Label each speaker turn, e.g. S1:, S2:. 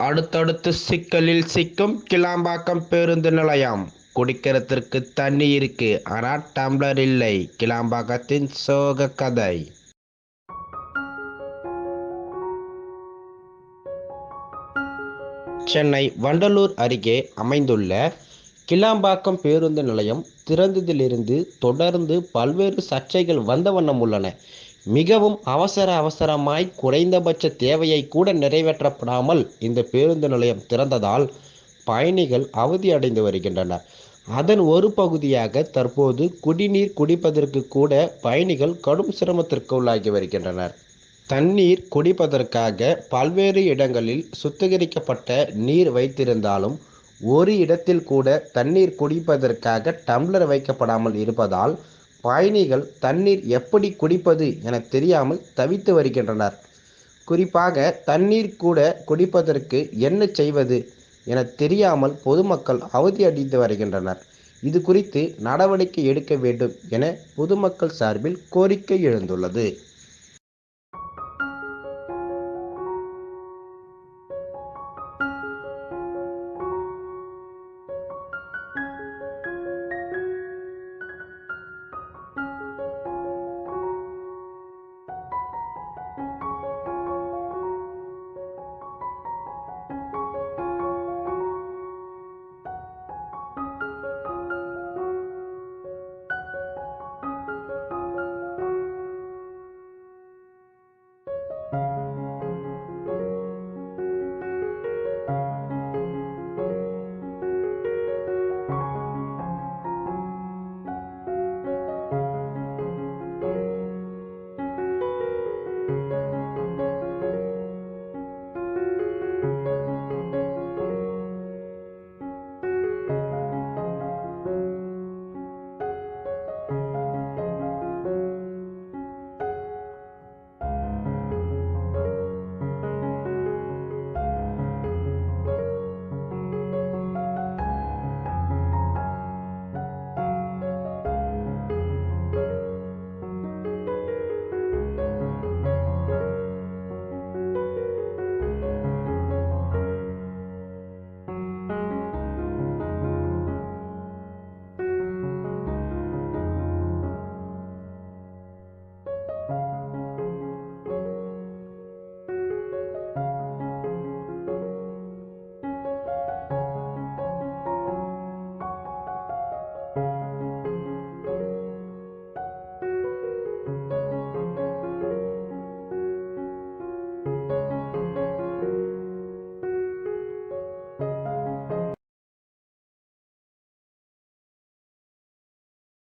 S1: அடுத்தடுத்து சிக்கலில் சிக்கும் கிளாம்பாக்கம் பேருந்து நிலையம். குடிக்கிறதுக்கு தண்ணி இருக்கு, ஆனா டம்ளர் இல்லை. கிளாம்பாக்கத்தின் சோக கதை. சென்னை வண்டலூர் அருகே அமைந்துள்ள கிளாம்பாக்கம் பேருந்து நிலையம் திறந்ததிலிருந்து தொடர்ந்து பல்வேறு சர்ச்சைகள் வந்த வண்ணம் உள்ளன. மிகவும் அவசரமாய் குறைந்தபட்ச தேவையை கூட நிறைவேற்றப்படாமல் இந்த பேருந்து நிலையம் திறந்ததால் பயணிகள் அவதியடைந்து வருகின்றனர். அதன் ஒரு பகுதியாக தற்போது குடிநீர் குடிப்பதற்கு கூட பயணிகள் கடும் சிரமத்திற்கு உள்ளாகி வருகின்றனர். தண்ணீர் குடிப்பதற்காக பல்வேறு இடங்களில் சுத்திகரிக்கப்பட்ட நீர் வைத்திருந்தாலும் ஒரு இடத்தில் கூட தண்ணீர் குடிப்பதற்காக டம்ளர் வைக்கப்படாமல் இருப்பதால் பயணிகள் தண்ணீர் எப்படி குடிப்பது என தெரியாமல் தவித்து வருகின்றனர். குறிப்பாக தண்ணீர் கூட குடிப்பதற்கு என்ன செய்வது என தெரியாமல் பொதுமக்கள் அவதியடைந்து வருகின்றனர். இது குறித்து நடவடிக்கை எடுக்க வேண்டும் என பொதுமக்கள் சார்பில் கோரிக்கை எழுந்துள்ளது.